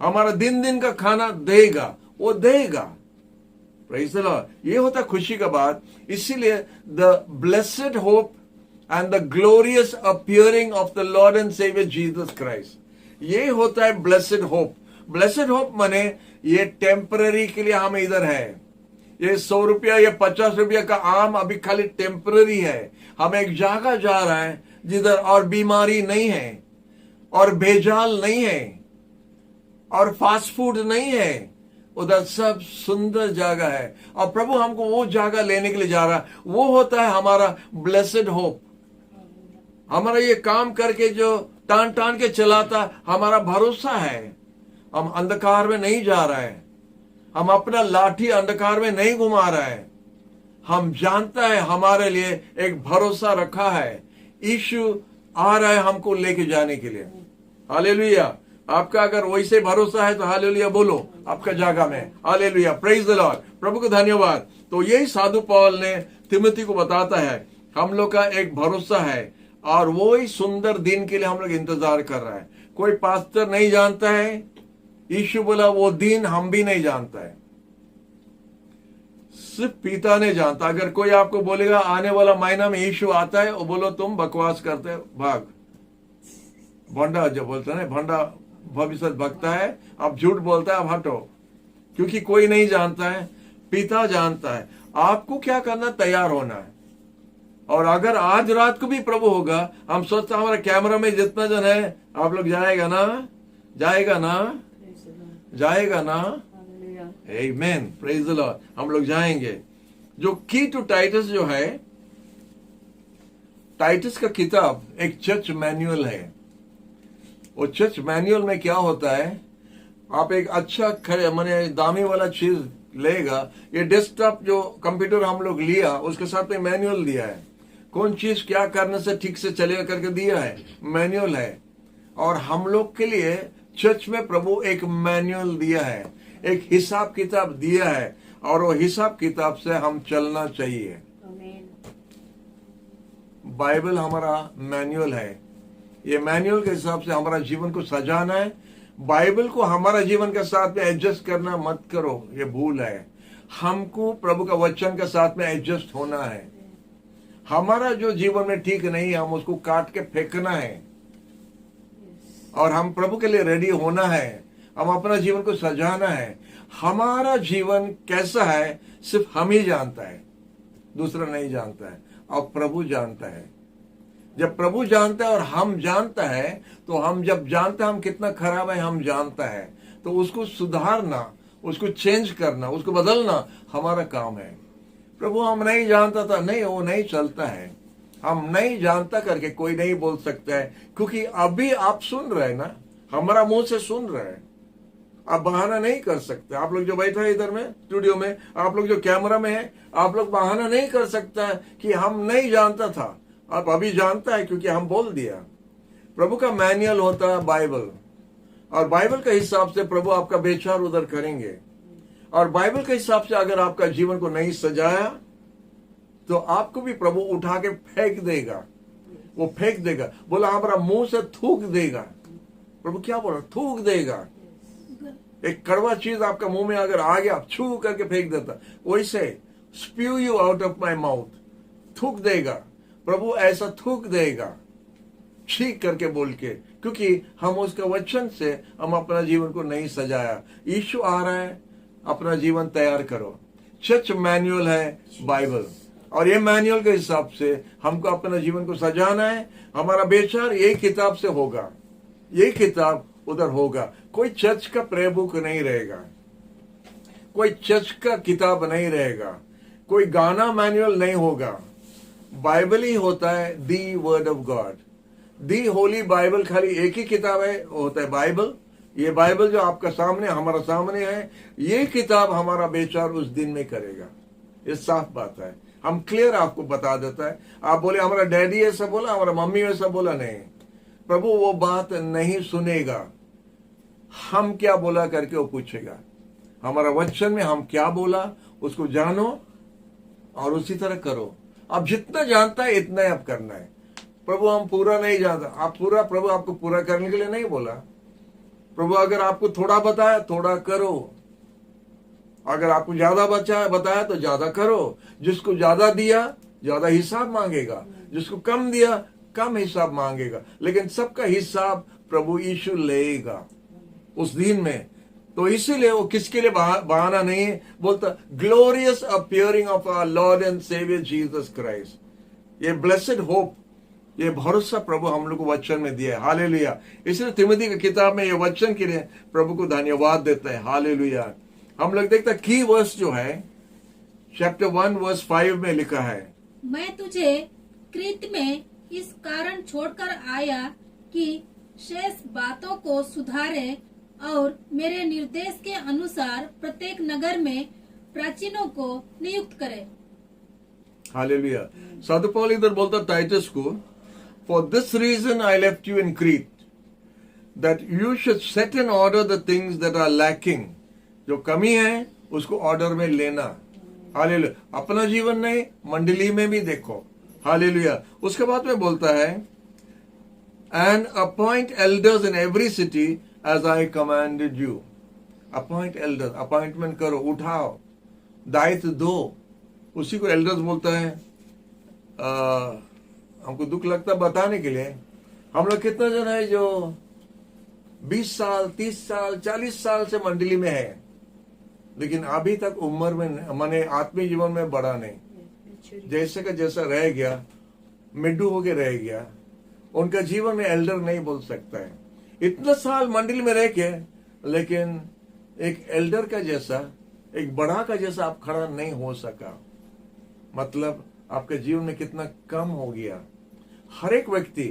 हमारा दिन दिन का खाना देगा, वो देगा। Praise the Lord. ये होता है खुशी का बात। इसीलिए the blessed hope and the glorious appearing of the Lord and saviour Jesus Christ, ये होता है ब्लेसेड होप। ब्लेसेड होप माने ये टेम्पररी के लिए हम इधर है। ये 100 रुपया या 50 रुपया का आम अभी खाली टेम्पररी है। हम एक जगह जा रहा है जिधर और बीमारी नहीं है और भेजाल नहीं है और फास्ट फूड नहीं है, उधर सब सुंदर जगह है। और प्रभु हमको वो जगह लेने के लिए जा रहा है। वो होता है हमारा ब्लेसेड होप। हमारा ये काम करके जो टान टान के चलाता, हमारा भरोसा है हम अंधकार में नहीं जा रहा है, हम अपना लाठी अंधकार में नहीं घुमा रहा है। हम जानता है हमारे लिए एक भरोसा रखा है। यीशु आ रहा है हमको लेके जाने के लिए, हालेलुया। आपका अगर वैसे भरोसा है तो हालेलुया बोलो आपका जगह में, हालेलुया। Praise the Lord. प्रभु को धन्यवाद। तो यही साधु पौल ने तिमोथी को बताता है हम लोग का एक भरोसा है और वो ही सुंदर दिन के लिए हम लोग इंतजार कर रहा है। कोई पास्टर नहीं जानता है, यीशु बोला वो दिन हम भी नहीं जानता है, सिर्फ पिता ने जानता। अगर कोई आपको बोलेगा आने वाला महीना में यीशु आता है, वो बोलो तुम बकवास करते हो, भाग। भंडा जो बोलता है, भंडा भविष्य भक्ता है, आप झूठ बोलता है, आप हटो। क्योंकि कोई नहीं जानता है, पिता जानता है। आपको क्या करना, तैयार होना है। और अगर आज रात को भी प्रभु होगा, हम सोचते हमारे कैमरा में जितना जन है आप लोग जाएगा ना, जाएगा ना, जाएगा ना। आमेन, प्रेज द लॉर्ड। हम लोग जाएंगे। जो की टू टाइटस जो है, टाइटस का किताब एक चर्च मैनुअल है। वो चर्च मैनुअल में क्या होता है, आप एक अच्छा माने दामी वाला चीज लेगा। ये डेस्कटॉप जो कंप्यूटर हम लोग लिया उसके साथ में मैनुअल दिया है। कौन चीज क्या करने से ठीक से चलेगा करके दिया है, मैनुअल है। और हम लोग के लिए चर्च में प्रभु एक मैनुअल दिया है, एक हिसाब किताब दिया है, और वो हिसाब किताब से हम चलना चाहिए। बाइबल हमारा मैनुअल है, ये मैनुअल के हिसाब से हमारा जीवन को सजाना है। बाइबल को हमारा जीवन के साथ में एडजस्ट करना मत करो, ये भूल है। हमको प्रभु का वचन के साथ में एडजस्ट होना है। हमारा जो जीवन में ठीक नहीं है, हम उसको काट के फेंकना है, और हम प्रभु के लिए रेडी होना है। हम अपना जीवन को सजाना है। हमारा जीवन कैसा है सिर्फ हम ही जानता है, दूसरा नहीं जानता है, और प्रभु जानता है। जब प्रभु जानता है और हम जानता है, तो हम जब जानता है हम कितना खराब है, हम जानता है, तो उसको सुधारना, उसको चेंज करना, उसको बदलना हमारा काम है। प्रभु हम नहीं जानता था, नहीं, वो नहीं चलता है। हम नहीं जानता करके कोई नहीं बोल सकता है, क्योंकि अभी आप सुन रहे हैं ना, हमारा मुंह से सुन रहे हैं। आप बहाना नहीं कर सकते। आप लोग जो बैठे हैं इधर में स्टूडियो में, आप लोग जो कैमरा में है, आप लोग बहाना नहीं कर सकता है कि हम नहीं जानता था। आप अभी जानता है क्योंकि हम बोल दिया। प्रभु का मैनुअल होता है बाइबल, और बाइबल के हिसाब से प्रभु आपका विचार उधर करेंगे। और बाइबल के हिसाब से अगर आपका जीवन को नहीं सजाया, तो आपको भी प्रभु उठा के फेंक देगा। वो फेंक देगा, बोला हमारा मुंह से थूक देगा। प्रभु क्या बोला? थूक देगा। एक कड़वा चीज आपका मुंह में अगर आ गया, छू करके फेंक देता, वैसे spew you out of my mouth, थूक देगा। प्रभु ऐसा थूक देगा, ठीक करके बोल के, क्योंकि हम उसका वचन से हम अपना जीवन को नहीं सजाया। यीशु आ रहा है, अपना जीवन तैयार करो। चर्च मैनुअल है बाइबल, और ये मैनुअल के हिसाब से हमको अपना जीवन को सजाना है। हमारा विचार यही किताब से होगा, यही किताब उधर होगा। कोई चर्च का प्रे बुक नहीं रहेगा, कोई चर्च का किताब नहीं रहेगा, कोई गाना मैनुअल नहीं होगा। बाइबल ही होता है, the word of God, the Holi Bible. खाली एक ही किताब है, वो होता है बाइबल। ये बाइबल जो आपका सामने, हमारा सामने है, ये किताब हमारा विचार उस दिन में करेगा। ये साफ बात है, हम क्लियर आपको बता देता है। आप बोले हमारा डैडी ऐसा बोला, हमारा मम्मी ऐसा बोला, नहीं, प्रभु वो बात नहीं सुनेगा। हम क्या बोला करके वो पूछेगा। हमारा वचन में हम क्या बोला उसको जानो और उसी तरह करो। अब जितना जानता है इतना ही अब करना है। प्रभु हम पूरा नहीं जानता, आप पूरा, प्रभु आपको पूरा करने के लिए नहीं बोला। प्रभु अगर आपको थोड़ा बताया, थोड़ा करो। अगर आपको ज्यादा बताया तो ज्यादा करो। जिसको ज्यादा दिया ज्यादा हिसाब मांगेगा, जिसको कम दिया कम हिसाब मांगेगा। लेकिन सबका हिसाब प्रभु यीशु लेगा उस दिन में। तो इसीलिए वो किसके लिए बहाना नहीं है, बोलता glorious appearing of our Lord and saviour Jesus Christ. ये ब्लेसेड होप, ये भरोसा प्रभु हम लोग को वचन में दिया है। हालेलुया। इसलिए तिमोथी की किताब में ये वचन के लिए प्रभु को धन्यवाद देता है। हालेलुया। हम लोग देखते की वर्स जो है चैप्टर 1 वर्स 5 में लिखा है, मैं तुझे क्रीत में इस कारण छोड़कर आया कि शेष बातों को सुधारे और मेरे निर्देश के अनुसार प्रत्येक नगर में प्राचीनों को नियुक्त करे। हालेलुया। साधु पौल इधर बोलता टाइटस को, for this reason I left you in Crete that you should set in order the things that are lacking. जो कमी है उसको ऑर्डर में लेना। हालेलुया। अपना जीवन नहीं, मंडली में भी देखो। हालेलुया। उसके बाद में बोलता है, and appoint elders in every city as I commanded you. Appoint elders, appointment करो, उठाओ, दायित्व दो। उसी को एल्डर्स बोलता है। हमको दुख लगता बताने के लिए, हम लोग कितना जन है जो 20 साल 30 साल 40 साल से मंडली में है, लेकिन अभी तक उम्र में माने आत्मीय जीवन में बढ़ा नहीं। जैसे का जैसा रह गया, मिड्डू होके रह गया। उनका जीवन में एल्डर नहीं बोल सकता है। इतना साल मंडली में रह के, लेकिन एक एल्डर का जैसा, एक बड़ा का जैसा आप खड़ा नहीं हो सका। मतलब आपके जीवन में कितना कम हो गया। हर एक व्यक्ति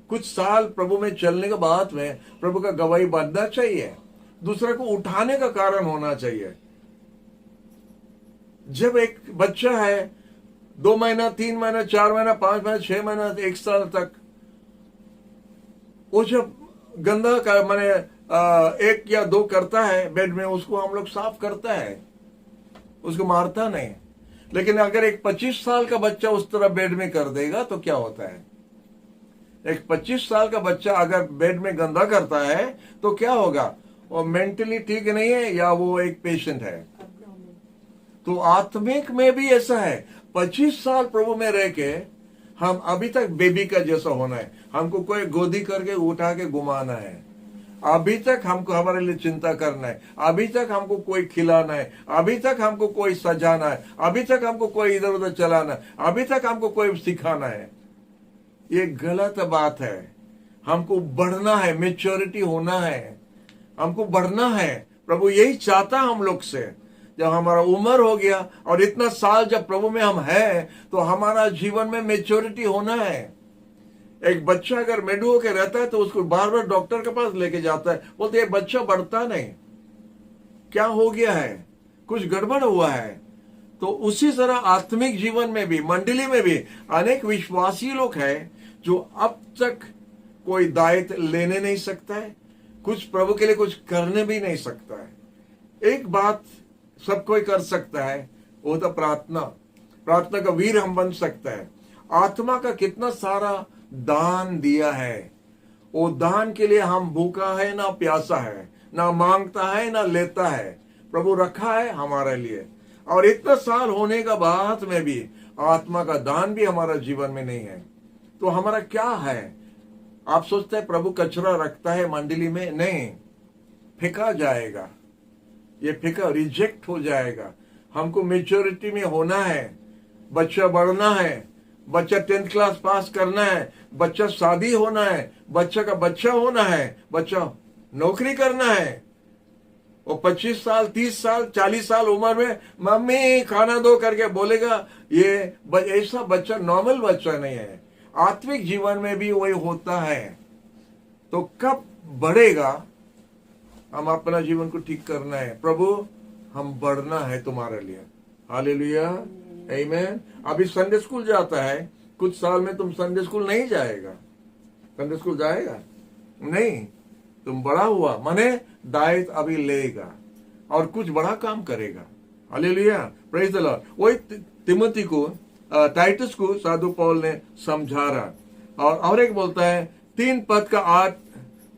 कुछ साल प्रभु में चलने के बाद में प्रभु का गवाही बनना चाहिए, दूसरे को उठाने का कारण होना चाहिए। जब एक बच्चा है 2 महीना, 3 महीना, 4 महीना, 5 महीना, 6 महीना, 1 साल तक वो जब गंदा का मैंने 1 या 2 करता है बेड में, उसको हम लोग साफ करता है, उसको मारता नहीं। लेकिन अगर एक 25 साल का बच्चा उस तरह बेड में कर देगा तो क्या होता है? एक 25 साल का बच्चा अगर बेड में गंदा करता है तो क्या होगा? वो मेंटली ठीक नहीं है या वो एक पेशेंट है। तो आत्मिक में भी ऐसा है। 25 साल प्रभु में रह के हम अभी तक बेबी का जैसा होना है। हमको कोई गोदी करके उठा के घुमाना है। अभी तक हमको हमारे लिए चिंता करना है। अभी तक हमको कोई खिलाना है। अभी तक हमको कोई सजाना है। अभी तक हमको कोई इधर उधर चलाना है। अभी तक हमको कोई सिखाना है। ये गलत बात है। हमको बढ़ना है, मेच्योरिटी होना है, हमको बढ़ना है। प्रभु यही चाहता हम लोग से। जब हमारा उम्र हो गया और इतना साल जब प्रभु में हम हैं, तो हमारा जीवन में मेच्योरिटी होना है। एक बच्चा अगर मेडू होकर रहता है तो उसको बार बार डॉक्टर के पास लेके जाता है, बोलते ये बच्चा बढ़ता नहीं, क्या हो गया है, कुछ गड़बड़ हुआ है। तो उसी तरह आत्मिक जीवन में भी, मंडली में भी अनेक विश्वासी लोग हैं जो अब तक कोई दायित्व लेने नहीं सकता है, कुछ प्रभु के लिए कुछ करने भी नहीं सकता है। एक बात सब कोई कर सकता है, वो तो प्रार्थना। प्रार्थना का वीर हम बन सकता है। आत्मा का कितना सारा दान दिया है। वो दान के लिए हम भूखा है ना प्यासा है, ना मांगता है ना लेता है। प्रभु रखा है हमारे लिए। और इतना साल होने का बाद में भी आत्मा का दान भी हमारा जीवन में नहीं है। तो हमारा क्या है? आप सोचते हैं प्रभु कचरा रखता है मंडली में? नहीं, फेंका जाएगा। ये फेंका, रिजेक्ट हो जाएगा। हमको मेच्योरिटी में होना है, बच्चा बढ़ना है, बच्चा 10th क्लास पास करना है, बच्चा शादी होना है, बच्चा का बच्चा होना है, बच्चा नौकरी करना है। वो 25 साल, 30 साल, 40 साल उम्र में मम्मी खाना दो करके बोलेगा, ये ऐसा बच्चा नॉर्मल बच्चा नहीं है। आत्मिक जीवन में भी वही होता है। तो कब बढ़ेगा? हम अपना जीवन को ठीक करना है। प्रभु हम बढ़ना है तुम्हारे लिए। हालेलुया, आमीन। अभी संडे स्कूल जाता है, कुछ साल में तुम संडे स्कूल नहीं जाएगा। संडे स्कूल जाएगा नहीं, तुम बड़ा हुआ माने दायित्व अभी लेगा और कुछ बड़ा काम करेगा। Hallelujah, praise the Lord. वही तिमोथी को, टाइटस को साधु पौल ने समझा रहा। और एक बोलता है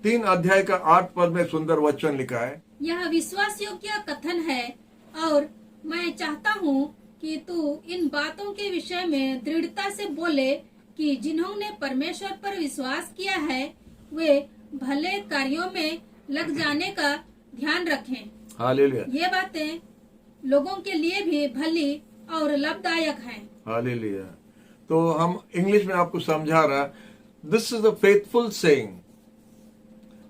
3 अध्याय का 8 पद में सुंदर वचन लिखा है, यह विश्वास योग्य कथन है और मैं चाहता हूँ कि तू इन बातों के विषय में दृढ़ता से बोले कि जिन्होंने परमेश्वर पर विश्वास किया है वे भले कार्यों में लग जाने का ध्यान रखें। हालेलुया। ये बातें लोगों के लिए भी भली और लाभदायक हैं। हालेलुया। तो हम इंग्लिश में आपको समझा रहा, this is a faithful saying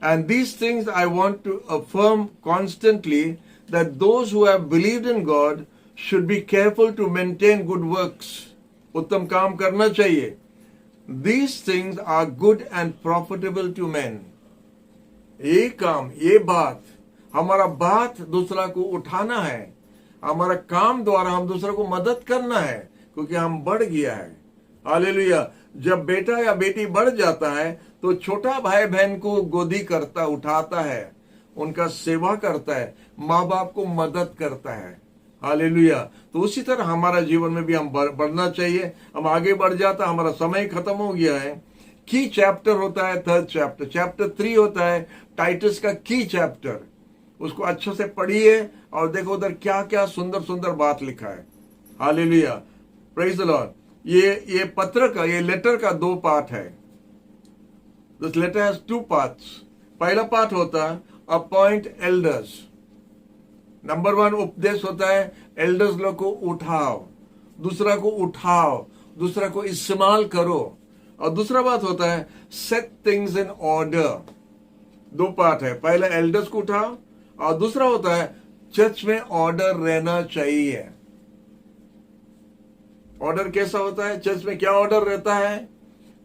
and these things I want to affirm constantly, that those who have believed in God should be careful to maintain good works. उत्तम काम करना चाहिए। These things are good and profitable to men. ये काम, ये बात, हमारा बात दूसरा को उठाना है। हमारा काम द्वारा हम दूसरा को मदद करना है, क्योंकि हम बढ़ गया है। हालेलुया। जब बेटा या बेटी बढ़ जाता है तो छोटा भाई बहन को गोदी करता, उठाता है, उनका सेवा करता है, माँ बाप को मदद करता है। हालेलुया। तो उसी तरह हमारा जीवन में भी हम बढ़ना चाहिए। हम आगे बढ़ जाता, हमारा समय खत्म हो गया है। की चैप्टर होता है 3rd चैप्टर, चैप्टर 3 होता है टाइटस का की चैप्टर। उसको अच्छे से पढ़िए और देखो उधर क्या क्या सुंदर सुंदर बात लिखा है। Hallelujah, praise the Lord. ये पत्र का, ये लेटर का 2 पार्ट है। This letter has 2 parts. पहला पार्ट होता है अपॉइंट एल्डर्स। नंबर 1 उपदेश होता है, एल्डर्स लोग को उठाओ, दूसरा को उठाओ, दूसरा को इस्तेमाल करो। और दूसरा बात होता है set things in order. 2 part है। पहला एल्डर्स को उठाओ और दूसरा होता है चर्च में ऑर्डर रहना चाहिए। ऑर्डर कैसा होता है? चर्च में क्या ऑर्डर रहता है?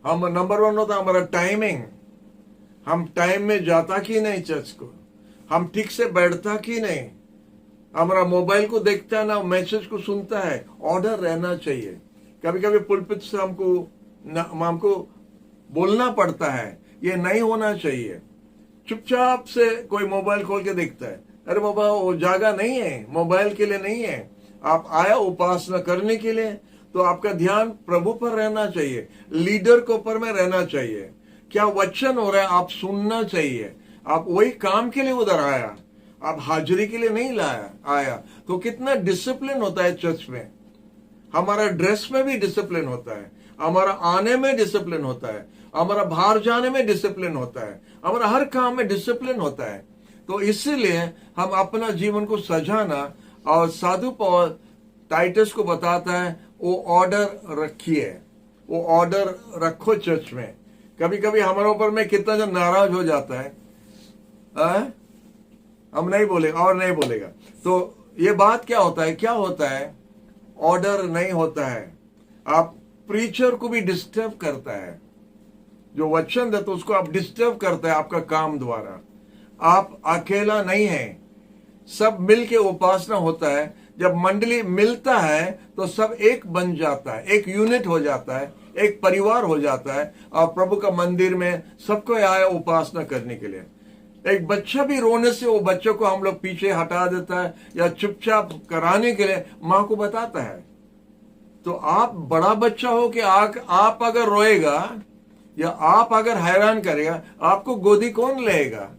हम नंबर 1 होता है हमारा टाइमिंग। हम टाइम में जाता कि नहीं चर्च को, हम ठीक से बैठता कि नहीं, हमारा मोबाइल को देखता ना मैसेज को सुनता है। ऑर्डर रहना चाहिए। कभी कभी पुलपित से हमको बोलना पड़ता है, ये नहीं होना चाहिए। चुपचाप से कोई मोबाइल खोल के देखता है, अरे बाबा वो जगह नहीं है, मोबाइल के लिए नहीं है, आप आया उपासना करने के लिए, तो आपका ध्यान प्रभु पर रहना चाहिए, लीडर के ऊपर में रहना चाहिए। क्या वचन हो रहा है आप सुनना चाहिए। आप वही काम के लिए उधर आया, आप हाजिरी के लिए नहीं आया। तो कितना डिसिप्लिन होता है चर्च में। हमारा ड्रेस में भी डिसिप्लिन होता है, हमारा आने में डिसिप्लिन होता है, हमारा बाहर जाने में डिसिप्लिन होता है, हमारा हर काम में डिसिप्लिन होता है। तो इसीलिए हम अपना जीवन को सजाना, और साधु पौल टाइटस को बताता है वो ऑर्डर रखिए, वो ऑर्डर रखो चर्च में। कभी कभी हमारे ऊपर में कितना जन नाराज हो जाता है, हम नहीं बोलेगा और नहीं बोलेगा। तो ये बात क्या होता है, ऑर्डर नहीं होता है। आप प्रीचर को भी डिस्टर्ब करता है, जो वचन देता उसको आप डिस्टर्ब करता है आपका काम द्वारा। आप अकेला नहीं है, सब मिल के उपासना होता है। जब मंडली मिलता है तो सब एक बन जाता है, एक यूनिट हो जाता है, एक परिवार हो जाता है, और प्रभु का मंदिर में सबको आया उपासना करने के लिए। एक बच्चा भी रोने से वो बच्चे को हम लोग पीछे हटा देता है, या चुपचाप कराने के लिए माँ को बताता है। तो आप बड़ा बच्चा हो कि आप अगर रोएगा या आप अगर हैरान करेगा, आपको गोदी कौन लेगा,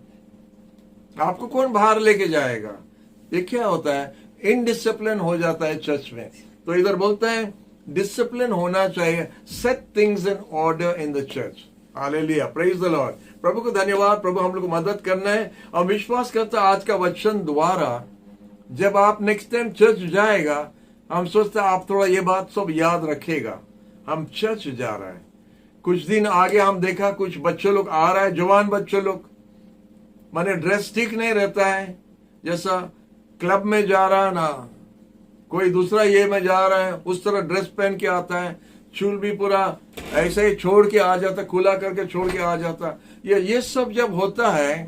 आपको कौन बाहर लेके जाएगा। ये क्या होता है, इनडिसिप्लिन हो जाता है चर्च में। तो इधर बोलते हैं डिसिप्लिन होना चाहिए, set things in order in the church. Hallelujah, praise the Lord. प्रभु को धन्यवाद। प्रभु हम लोग को मदद करना है, और विश्वास करता आज का वचन द्वारा जब आप नेक्स्ट टाइम चर्च जाएगा, हम सोचते हैं आप थोड़ा ये बात सब याद रखेगा। हम चर्च जा रहा है, कुछ दिन आगे हम देखा कुछ बच्चे लोग आ रहा है, जवान बच्चे लोग, माने ड्रेस ठीक नहीं रहता है, जैसा क्लब में जा रहा है ना कोई दूसरा ये में जा रहा है, उस तरह ड्रेस पहन के आता है, चूल भी पूरा ऐसे ही छोड़ के आ जाता, खुला करके छोड़ के आ जाता। ये सब जब होता है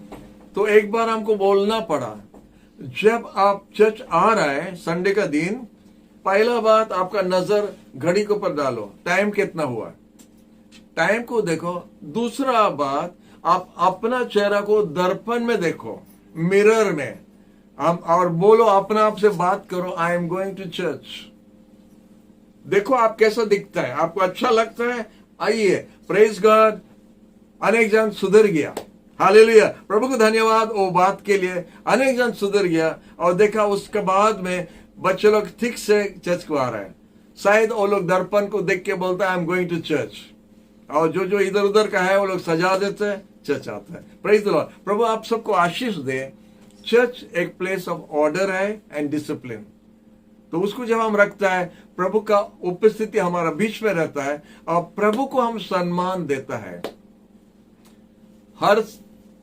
तो एक बार हमको बोलना पड़ा, जब आप चर्च आ रहा है संडे का दिन, पहला बात आपका नजर घड़ी के ऊपर डालो, टाइम कितना हुआ, टाइम को देखो। दूसरा बात, आप अपना चेहरा को दर्पण में देखो, मिरर में, और बोलो, अपने आप से बात करो, I am going to church. देखो आप कैसा दिखता है, आपको अच्छा लगता है, आइए, प्रेज गॉड। अनेक जन सुधर गया, हालेलुया, प्रभु को धन्यवाद वो बात के लिए। अनेक जन सुधर गया, और देखा उसके बाद में बच्चे लोग ठीक से चर्च को आ रहे हैं। शायद वो लोग दर्पण को देख के बोलता है I am going to church, और जो इधर उधर का है वो लोग सजा देते हैं, चर्च आता है। Praise the Lord. प्रभु आप सबको आशीष दे। चर्च एक प्लेस ऑफ ऑर्डर है एंड डिसिप्लिन। तो उसको जब हम रखता है, प्रभु का उपस्थिति हमारा बीच में रहता है, और प्रभु को हम सम्मान देता है।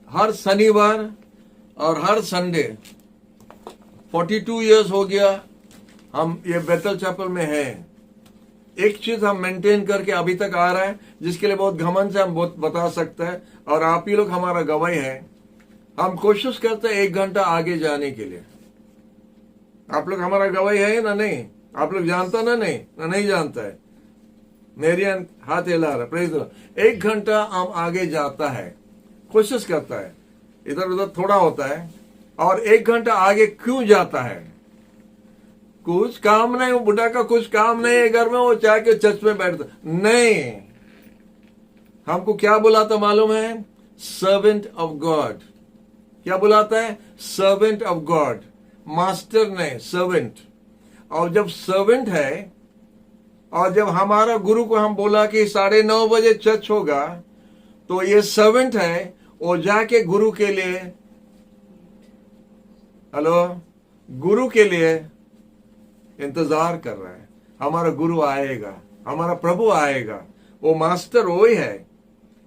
हर शनिवार और हर संडे 42 इयर्स हो गया हम ये बेथल चैपल में हैं। एक चीज हम मेंटेन करके अभी तक आ रहा है, जिसके लिए बहुत घमंड से हम बहुत बता सकते हैं, और आप ही लोग हमारा गवाही है। हम कोशिश करते हैं 1 घंटा आगे जाने के लिए। आप लोग हमारा गवाही है ना नहीं? आप लोग जानता ना नहीं जानता है? मेरी हाथ हिला रहा, प्रेज द लॉर्ड। 1 घंटा हम आगे जाता है, कोशिश करता है, इधर उधर थोड़ा होता है। और 1 घंटा आगे क्यों जाता है? कुछ काम नहीं, वो बुढ़ा का कुछ काम नहीं है घर में, वो चाह के चर्च में बैठता नहीं। हमको क्या बुलाता मालूम है? Servant of God. क्या बुलाता है? सर्वेंट ऑफ गॉड, मास्टर नहीं, सर्वेंट। और जब सर्वेंट है, और जब हमारा गुरु को हम बोला कि 9:30 बजे चर्च होगा, तो ये सर्वेंट है, वो जाके गुरु के लिए, गुरु के लिए इंतजार कर रहा है। हमारा गुरु आएगा, हमारा प्रभु आएगा। वो मास्टर वही है,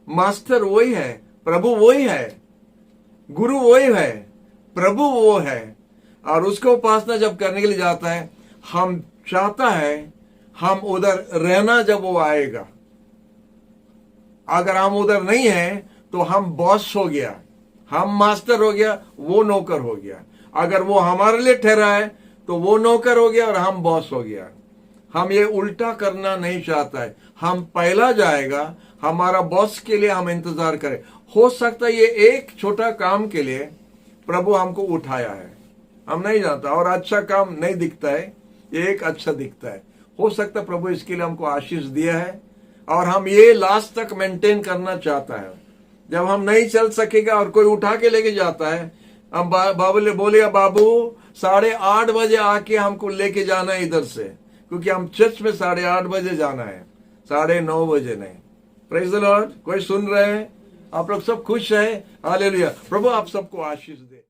मास्टर वही है, प्रभु वही है, गुरु वही है, प्रभु वो है। और उसको उपासना जब करने के लिए जाता है, हम चाहता है हम उधर रहना जब वो आएगा। अगर हम उधर नहीं है तो हम बॉस हो गया, हम मास्टर हो गया, वो नौकर हो गया। अगर वो हमारे लिए ठहरा है तो वो नौकर हो गया और हम बॉस हो गया। हम ये उल्टा करना नहीं चाहता है। हम पहला जाएगा, हमारा बॉस के लिए हम इंतजार करें। हो सकता है ये एक छोटा काम के लिए प्रभु हमको उठाया है, हम नहीं जानता, और अच्छा काम नहीं दिखता है, ये एक अच्छा दिखता है। हो सकता है प्रभु इसके लिए हमको आशीष दिया है और हम ये लास्ट तक मेंटेन करना चाहता है। जब हम नहीं चल सकेगा और कोई उठा के लेके जाता है, हम बाबू बोलेगा बाबू 8:30 बजे आके हमको लेके जाना है इधर से, क्योंकि हम चर्च में 8:30 बजे जाना है, 9:30 बजे नहीं। Praise the Lord. कोई सुन रहे हैं? आप लोग सब खुश है? हालेलुया। प्रभु आप सबको आशीष दे।